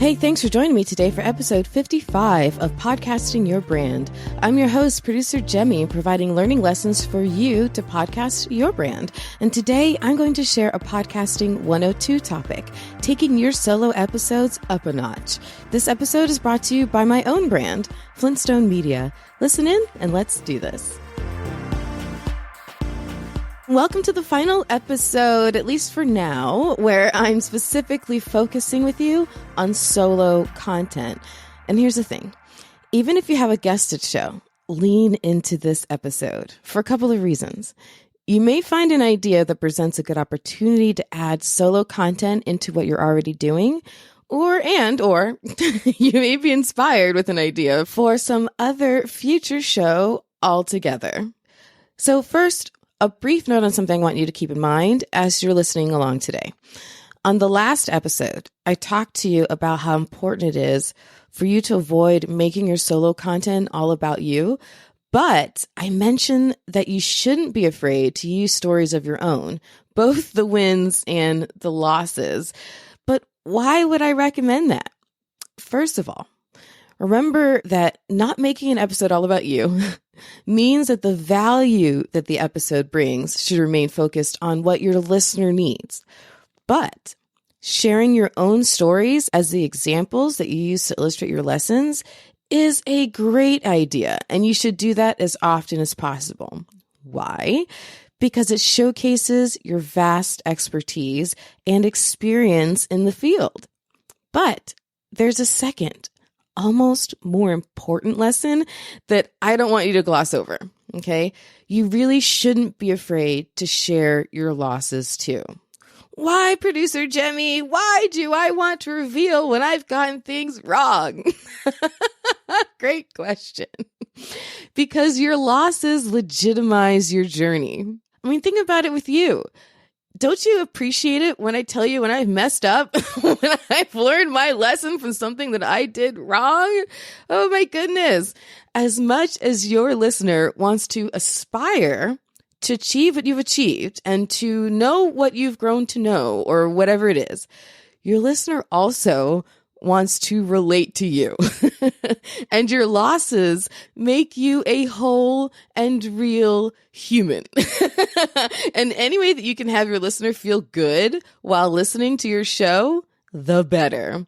Hey, thanks for joining me today for episode 55 of Podcasting Your Brand. I'm your host, producer Jaime, providing learning lessons for you to podcast your brand. And today I'm going to share a Podcasting 102 topic, taking your solo episodes up a notch. This episode is brought to you by my own brand, Flintstone Media. Listen in and let's do this. Welcome to the final episode, at least for now, where I'm specifically focusing with you on solo content. And here's the thing. Even if you have a guested show, lean into this episode for a couple of reasons. You may find an idea that presents a good opportunity to add solo content into what you're already doing, or you may be inspired with an idea for some other future show altogether. So first, a brief note on something I want you to keep in mind as you're listening along today. On the last episode, I talked to you about how important it is for you to avoid making your solo content all about you, but I mentioned that you shouldn't be afraid to use stories of your own, both the wins and the losses. But why would I recommend that? First of all, remember that not making an episode all about you means that the value that the episode brings should remain focused on what your listener needs. But sharing your own stories as the examples that you use to illustrate your lessons is a great idea, and you should do that as often as possible. Why? Because it showcases your vast expertise and experience in the field. But there's a second, almost more important lesson that I don't want you to gloss over, okay? You really shouldn't be afraid to share your losses too. Why, producer Jaime? Why do I want to reveal when I've gotten things wrong? Great question. Because your losses legitimize your journey. I mean, think about it with you. Don't you appreciate it when I tell you when I've messed up, when I've learned my lesson from something that I did wrong? Oh my goodness. As much as your listener wants to aspire to achieve what you've achieved and to know what you've grown to know or whatever it is, your listener also wants to relate to you. And your losses make you a whole and real human. And any way that you can have your listener feel good while listening to your show, the better.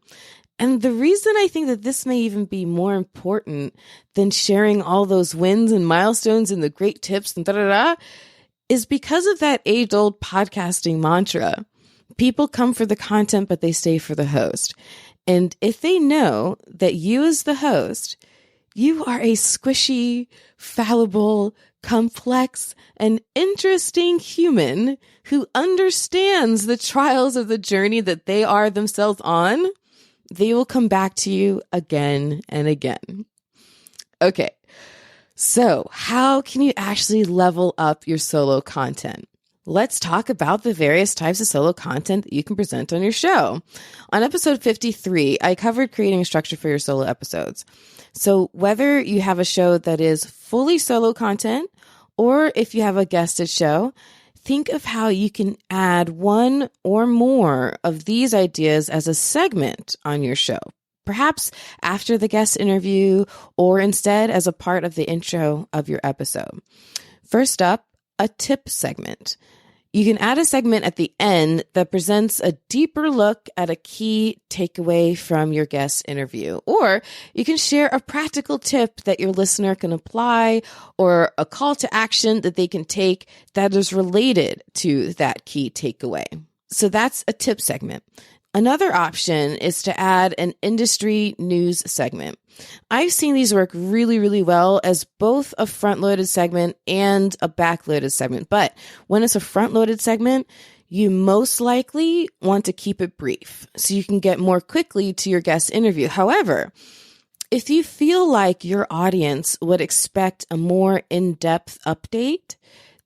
And the reason I think that this may even be more important than sharing all those wins and milestones and the great tips and is because of that age-old podcasting mantra. People come for the content, but they stay for the host. And if they know that you as the host, you are a squishy, fallible, complex, and interesting human who understands the trials of the journey that they are themselves on, they will come back to you again and again. Okay, so how can you actually level up your solo content? Let's talk about the various types of solo content that you can present on your show. On episode 53, I covered creating a structure for your solo episodes. So whether you have a show that is fully solo content, or if you have a guested show, think of how you can add one or more of these ideas as a segment on your show. Perhaps after the guest interview, or instead as a part of the intro of your episode. First up, a tip segment. You can add a segment at the end that presents a deeper look at a key takeaway from your guest interview. Or you can share a practical tip that your listener can apply or a call to action that they can take that is related to that key takeaway. So that's a tip segment. Another option is to add an industry news segment. I've seen these work really, really well as both a front-loaded segment and a back-loaded segment. But when it's a front-loaded segment, you most likely want to keep it brief so you can get more quickly to your guest interview. However, if you feel like your audience would expect a more in-depth update,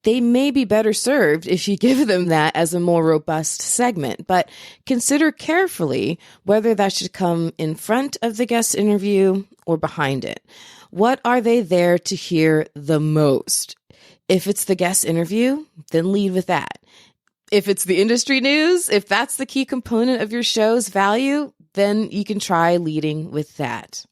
they may be better served if you give them that as a more robust segment, but consider carefully whether that should come in front of the guest interview or behind it. What are they there to hear the most? If it's the guest interview, then lead with that. If it's the industry news, if that's the key component of your show's value, then you can try leading with that.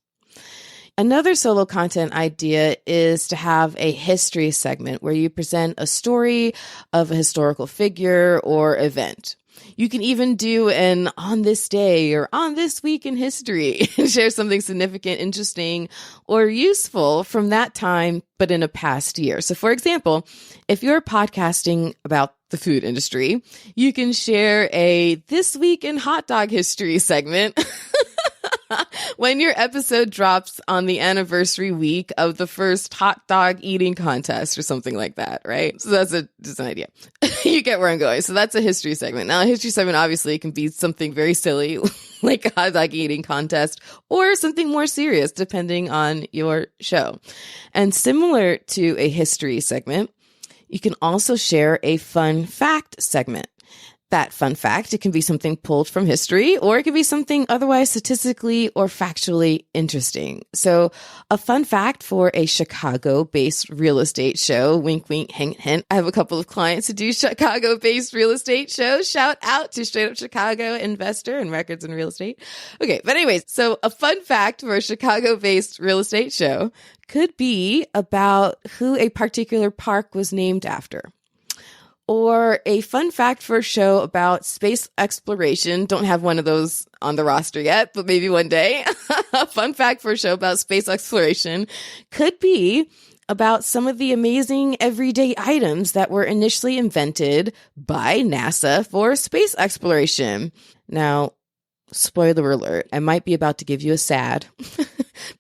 Another solo content idea is to have a history segment where you present a story of a historical figure or event. You can even do an on this day or on this week in history and share something significant, interesting, or useful from that time, but in a past year. So for example, if you're podcasting about the food industry, you can share a this week in hot dog history segment when your episode drops on the anniversary week of the first hot dog eating contest or something like that, right? So that's just an idea. You get where I'm going. So that's a history segment. Now, a history segment obviously can be something very silly, like a hot dog eating contest, or something more serious, depending on your show. And similar to a history segment, you can also share a fun fact segment. That fun fact, it can be something pulled from history, or it can be something otherwise statistically or factually interesting. So a fun fact for a Chicago-based real estate show, wink, wink, hint, hint. I have a couple of clients who do Chicago-based real estate shows. Shout out to Straight Up Chicago Investor and Records in Real Estate. Okay, but anyways, so a fun fact for a Chicago-based real estate show could be about who a particular park was named after. Or a fun fact for a show about space exploration. Don't have one of those on the roster yet, but maybe one day. A fun fact for a show about space exploration could be about some of the amazing everyday items that were initially invented by NASA for space exploration. Now, spoiler alert, I might be about to give you a sad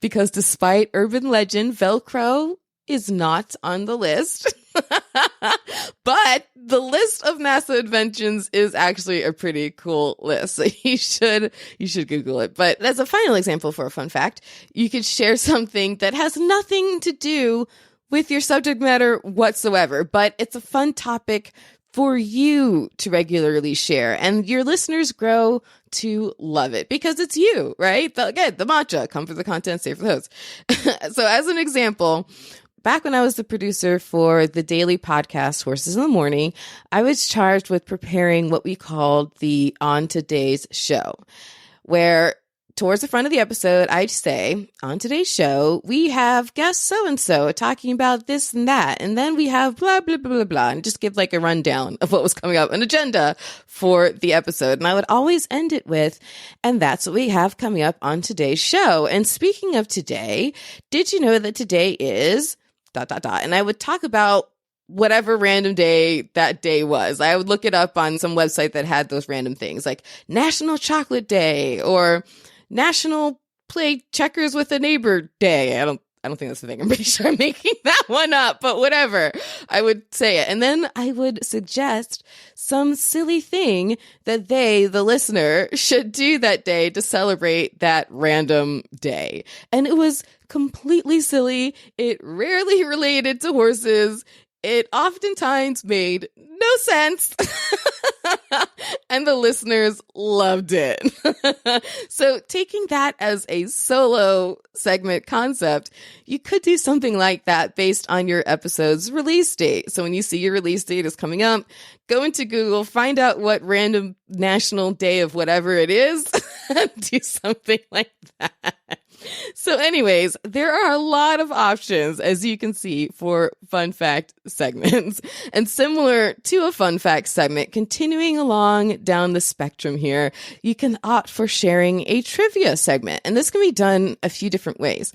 because despite urban legend, Velcro is not on the list. But the list of NASA inventions is actually a pretty cool list. So you should Google it. But as a final example for a fun fact, you could share something that has nothing to do with your subject matter whatsoever, but it's a fun topic for you to regularly share. And your listeners grow to love it because it's you, right? The mantra, come for the content, stay for the host. So as an example, back when I was the producer for the daily podcast, Horses in the Morning, I was charged with preparing what we called the On Today's Show, where towards the front of the episode, I'd say, on today's show, we have guest so-and-so talking about this and that. And then we have blah, blah, blah, blah, blah, and just give like a rundown of what was coming up, an agenda for the episode. And I would always end it with, and that's what we have coming up on today's show. And speaking of today, did you know that today is ... And I would talk about whatever random day that day was. I would look it up on some website that had those random things like National Chocolate Day or National Play Checkers with a Neighbor Day. I don't think that's the thing. I'm pretty sure I'm making that one up, but whatever. I would say it. And then I would suggest some silly thing that the listener, should do that day to celebrate that random day. And it was completely silly. It rarely related to horses. It oftentimes made no sense. And the listeners loved it. So taking that as a solo segment concept, you could do something like that based on your episode's release date. So when you see your release date is coming up, go into Google, find out what random national day of whatever it is, and do something like that. So anyways, there are a lot of options, as you can see, for fun fact segments. And similar to a fun fact segment, continuing along down the spectrum here, you can opt for sharing a trivia segment. And this can be done a few different ways.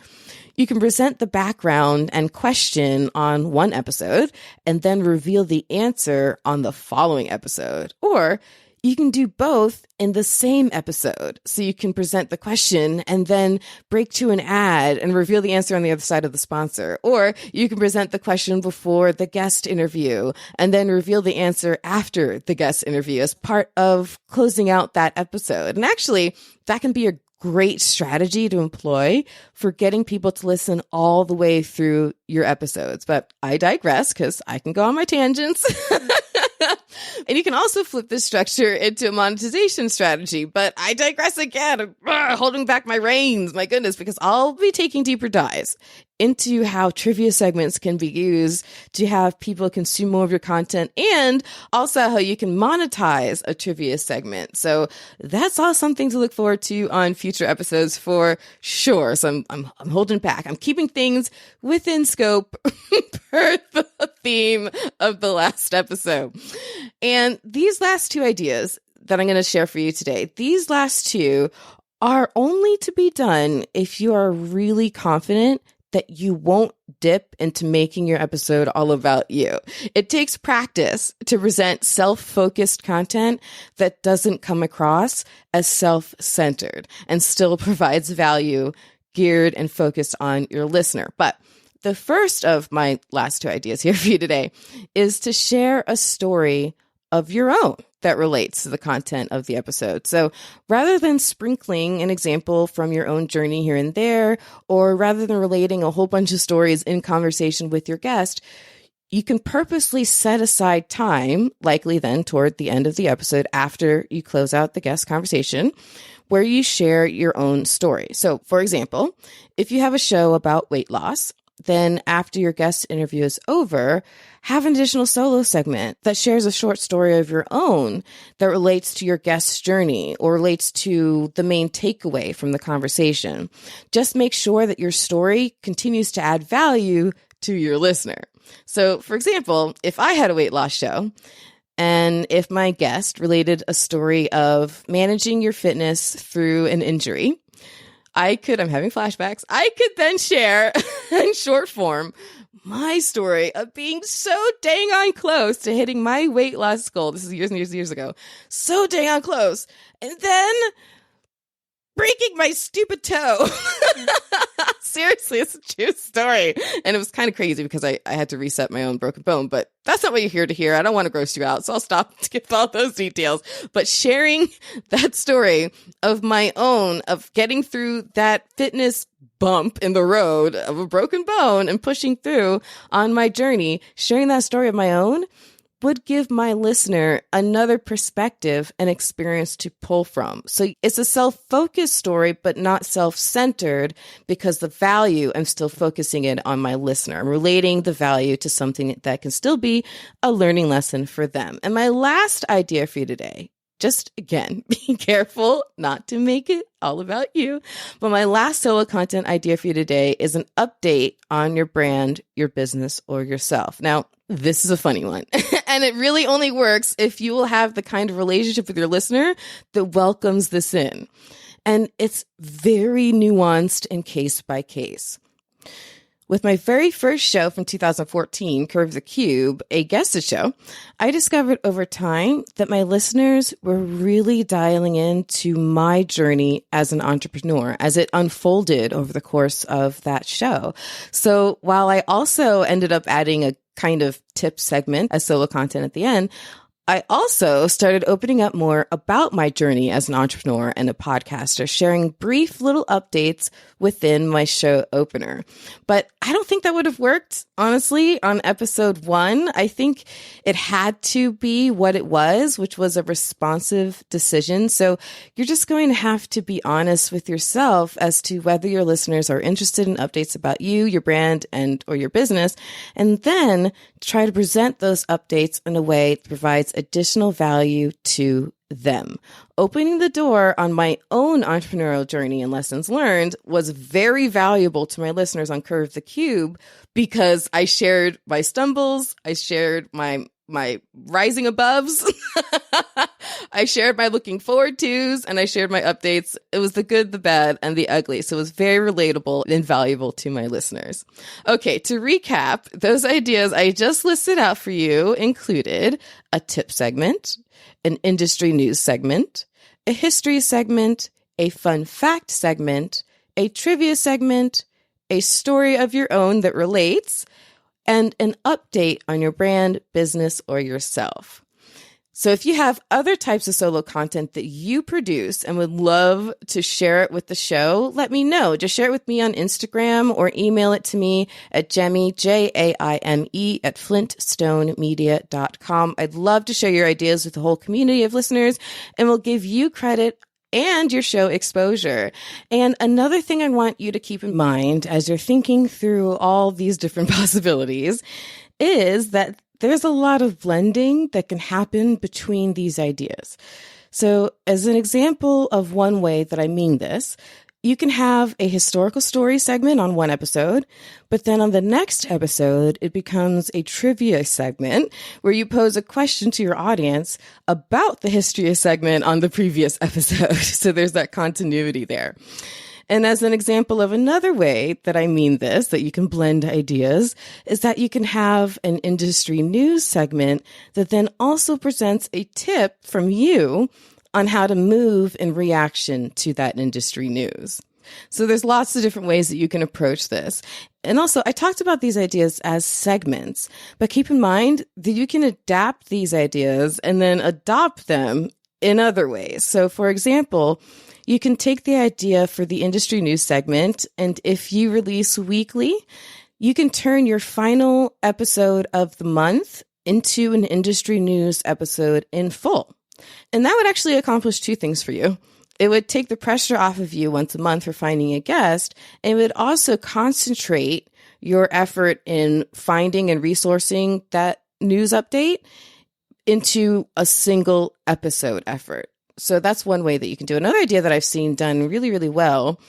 You can present the background and question on one episode and then reveal the answer on the following episode. Or you can do both in the same episode. So you can present the question and then break to an ad and reveal the answer on the other side of the sponsor. Or you can present the question before the guest interview and then reveal the answer after the guest interview as part of closing out that episode. And actually, that can be a great strategy to employ for getting people to listen all the way through your episodes. But I digress because I can go on my tangents. And you can also flip this structure into a monetization strategy. But I digress again. I'm holding back my reins, my goodness, because I'll be taking deeper dives into how trivia segments can be used to have people consume more of your content, and also how you can monetize a trivia segment. So that's all something to look forward to on future episodes for sure. So I'm holding back. I'm keeping things within scope per the theme of the last episode. And these last two ideas that I'm going to share for you today, these last two are only to be done if you are really confident that you won't dip into making your episode all about you. It takes practice to present self-focused content that doesn't come across as self-centered and still provides value geared and focused on your listener. But the first of my last two ideas here for you today is to share a story of your own that relates to the content of the episode. So rather than sprinkling an example from your own journey here and there, or rather than relating a whole bunch of stories in conversation with your guest, you can purposely set aside time, likely then toward the end of the episode after you close out the guest conversation, where you share your own story. So for example, if you have a show about weight loss, then after your guest interview is over, have an additional solo segment that shares a short story of your own that relates to your guest's journey or relates to the main takeaway from the conversation. Just make sure that your story continues to add value to your listener. So, for example, if I had a weight loss show, and if my guest related a story of managing your fitness through an injury, I'm having flashbacks, I could then share in short form my story of being so dang on close to hitting my weight loss goal. This is years and years and years ago. So dang on close. And then breaking my stupid toe. Seriously, it's a true story. And it was kind of crazy because I had to reset my own broken bone, but that's not what you're here to hear. I don't want to gross you out, so I'll stop to give all those details. But sharing that story of my own, of getting through that fitness bump in the road of a broken bone and pushing through on my journey, sharing that story of my own would give my listener another perspective and experience to pull from. So it's a self-focused story, but not self-centered, because the value, I'm still focusing it on my listener. I'm relating the value to something that can still be a learning lesson for them. And my last idea for you today, just again, be careful not to make it all about you. But my last solo content idea for you today is an update on your brand, your business, or yourself. Now, this is a funny one. And it really only works if you will have the kind of relationship with your listener that welcomes this in. And it's very nuanced and case by case. With my very first show from 2014, Curve the Cube, a guested show, I discovered over time that my listeners were really dialing into my journey as an entrepreneur as it unfolded over the course of that show. So while I also ended up adding a kind of tip segment as solo content at the end, I also started opening up more about my journey as an entrepreneur and a podcaster, sharing brief little updates within my show opener. But I don't think that would have worked, honestly, on episode 1. I think it had to be what it was, which was a responsive decision. So you're just going to have to be honest with yourself as to whether your listeners are interested in updates about you, your brand, and or your business, and then try to present those updates in a way that provides additional value to them. Opening the door on my own entrepreneurial journey and lessons learned was very valuable to my listeners on Curve the Cube because I shared my stumbles, I shared my rising aboves, I shared my looking forward tos, and I shared my updates. It was the good, the bad, and the ugly. So it was very relatable and valuable to my listeners. Okay, to recap, those ideas I just listed out for you included a tip segment, an industry news segment, a history segment, a fun fact segment, a trivia segment, a story of your own that relates, and an update on your brand, business, or yourself. So if you have other types of solo content that you produce and would love to share it with the show, let me know. Just share it with me on Instagram or email it to me at Jaime, Jaime, at flintstonemedia.com. I'd love to share your ideas with the whole community of listeners, and we'll give you credit and your show exposure. And another thing I want you to keep in mind as you're thinking through all these different possibilities is that there's a lot of blending that can happen between these ideas. So as an example of one way that I mean this, you can have a historical story segment on one episode, but then on the next episode, it becomes a trivia segment where you pose a question to your audience about the history segment on the previous episode. So there's that continuity there. And as an example of another way that I mean this, that you can blend ideas, is that you can have an industry news segment that then also presents a tip from you on how to move in reaction to that industry news. So there's lots of different ways that you can approach this. And also, I talked about these ideas as segments, but keep in mind that you can adapt these ideas and then adopt them in other ways. So for example, you can take the idea for the industry news segment, and if you release weekly, you can turn your final episode of the month into an industry news episode in full. And that would actually accomplish two things for you. It would take the pressure off of you once a month for finding a guest, and it would also concentrate your effort in finding and resourcing that news update into a single episode effort. So that's one way that you can do it. Another idea that I've seen done really, really well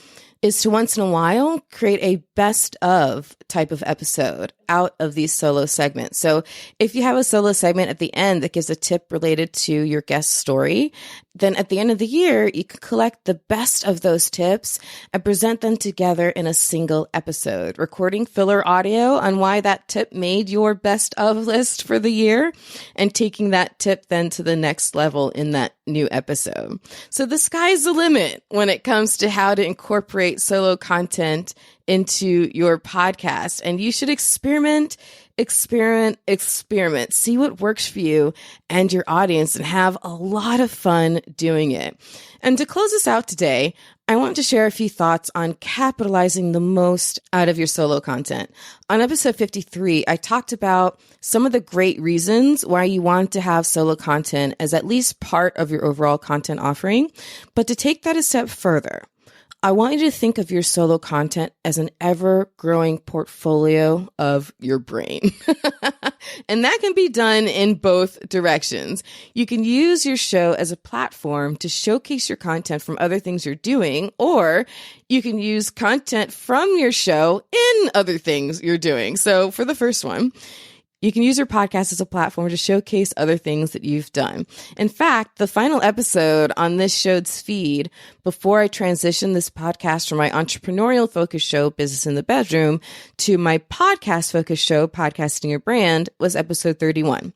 is to once in a while create a best of type of episode out of these solo segments. So if you have a solo segment at the end that gives a tip related to your guest story, then at the end of the year, you can collect the best of those tips and present them together in a single episode, recording filler audio on why that tip made your best of list for the year and taking that tip then to the next level in that new episode. So the sky's the limit when it comes to how to incorporate solo content into your podcast. And you should experiment. See what works for you and your audience and have a lot of fun doing it. And to close us out today, I want to share a few thoughts on capitalizing the most out of your solo content. On episode 53, I talked about some of the great reasons why you want to have solo content as at least part of your overall content offering. But to take that a step further, I want you to think of your solo content as an ever-growing portfolio of your brain. And that can be done in both directions. You can use your show as a platform to showcase your content from other things you're doing, or you can use content from your show in other things you're doing. So for the first one, you can use your podcast as a platform to showcase other things that you've done. In fact, the final episode on this show's feed, before I transitioned this podcast from my entrepreneurial focus show, Business in the Bedroom, to my podcast focus show, Podcasting Your Brand, was episode 31.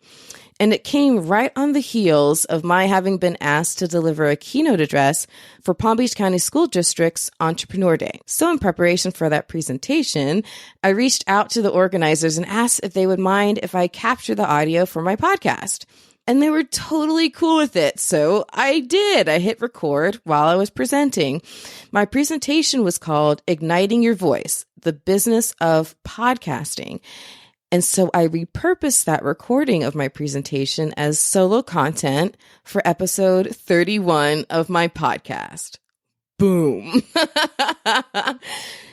And it came right on the heels of my having been asked to deliver a keynote address for Palm Beach County School District's Entrepreneur Day. So in preparation for that presentation, I reached out to the organizers and asked if they would mind if I capture the audio for my podcast. And they were totally cool with it. So I did. I hit record while I was presenting. My presentation was called Igniting Your Voice, the Business of Podcasting. And so I repurposed that recording of my presentation as solo content for episode 31 of my podcast. Boom.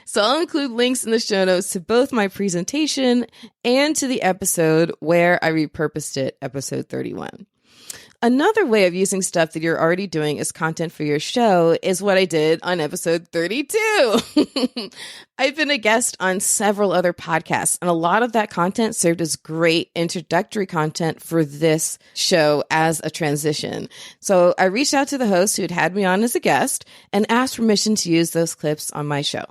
So I'll include links in the show notes to both my presentation and to the episode where I repurposed it, episode 31. Another way of using stuff that you're already doing as content for your show is what I did on episode 32. I've been a guest on several other podcasts, and a lot of that content served as great introductory content for this show as a transition. So I reached out to the host who had me on as a guest and asked permission to use those clips on my show.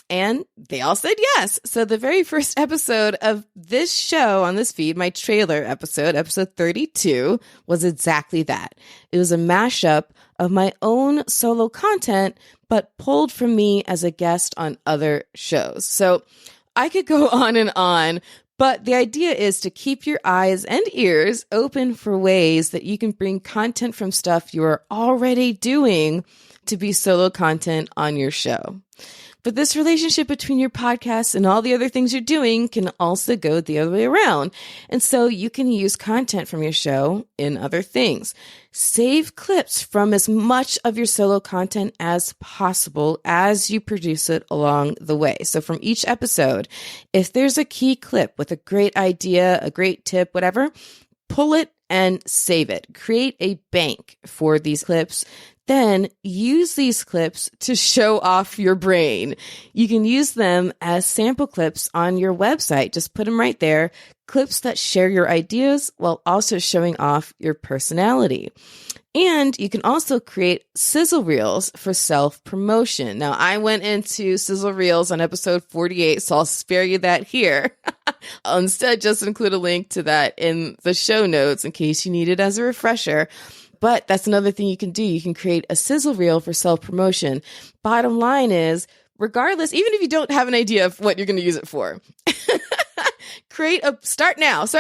And they all said yes. So the very first episode of this show on this feed, my trailer episode, episode 32, was exactly that. It was a mashup of my own solo content, but pulled from me as a guest on other shows. So I could go on, but the idea is to keep your eyes and ears open for ways that you can bring content from stuff you are already doing to be solo content on your show. But this relationship between your podcast and all the other things you're doing can also go the other way around. And so you can use content from your show in other things. Save clips from as much of your solo content as possible as you produce it along the way. So from each episode, if there's a key clip with a great idea, a great tip, whatever, pull it and save it. Create a bank for these clips. Then use these clips to show off your brain. You can use them as sample clips on your website. Just put them right there. Clips that share your ideas while also showing off your personality. And you can also create sizzle reels for self-promotion. Now, I went into sizzle reels on episode 48, so I'll spare you that here. I'll instead just include a link to that in the show notes in case you need it as a refresher. But that's another thing you can do. You can create a sizzle reel for self-promotion. Bottom line is, regardless, even if you don't have an idea of what you're going to use it for, start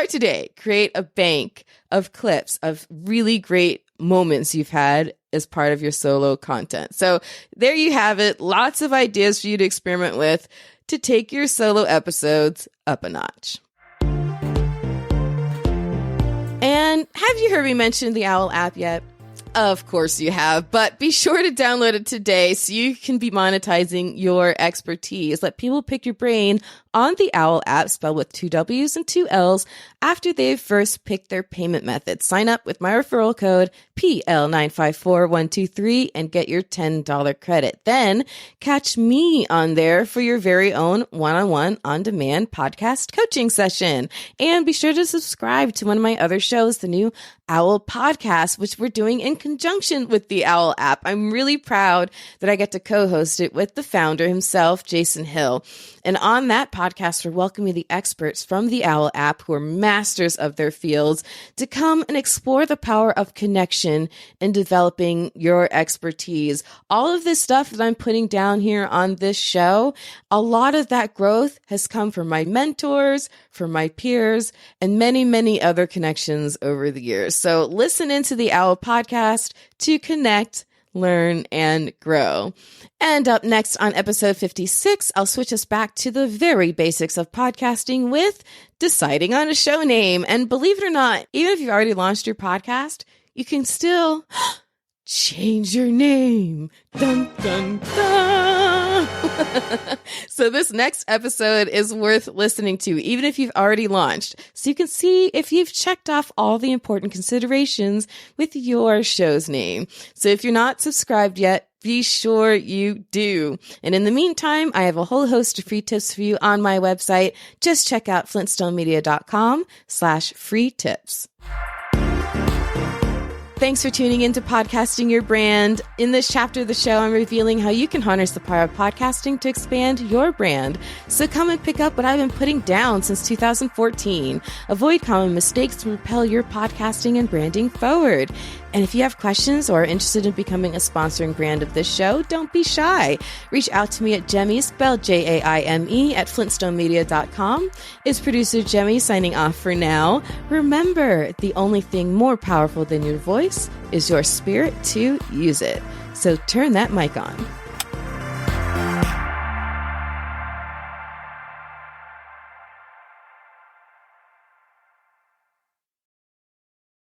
today. Create a bank of clips of really great moments you've had as part of your solo content. So there you have it. Lots of ideas for you to experiment with to take your solo episodes up a notch. And have you heard me mention the Owl app yet? Of course you have, but be sure to download it today so you can be monetizing your expertise. Let people pick your brain on the Owl app, spelled with 2 W's and 2 L's, after they've first picked their payment method. Sign up with my referral code PL954123 and get your $10 credit. Then catch me on there for your very own one-on-one on-demand podcast coaching session. And be sure to subscribe to one of my other shows, the new Owl podcast, which we're doing in conjunction with the Owl app. I'm really proud that I get to co-host it with the founder himself, Jason Hill. And on that podcast, we're welcoming the experts from the Owl app who are masters of their fields to come and explore the power of connection in developing your expertise. All of this stuff that I'm putting down here on this show, a lot of that growth has come from my mentors, from my peers, and many, many other connections over the years. So listen into the Owl podcast to connect, learn, and grow. And up next on episode 56, I'll switch us back to the very basics of podcasting with deciding on a show name. And believe it or not, even if you've already launched your podcast, you can still change your name. Dun, dun, dun. So this next episode is worth listening to, even if you've already launched, so you can see if you've checked off all the important considerations with your show's name. So if you're not subscribed yet, be sure you do. And in the meantime, I have a whole host of free tips for you on my website. Just check out flintstonemedia.com/free tips. Thanks for tuning in to Podcasting Your Brand. In this chapter of the show, I'm revealing how you can harness the power of podcasting to expand your brand. So come and pick up what I've been putting down since 2014. Avoid common mistakes to propel your podcasting and branding forward. And if you have questions or are interested in becoming a sponsoring brand of this show, don't be shy. Reach out to me at Jaime, spelled Jaime, at flintstonemedia.com. It's producer Jaime signing off for now. Remember, the only thing more powerful than your voice is your spirit to use it. So turn that mic on.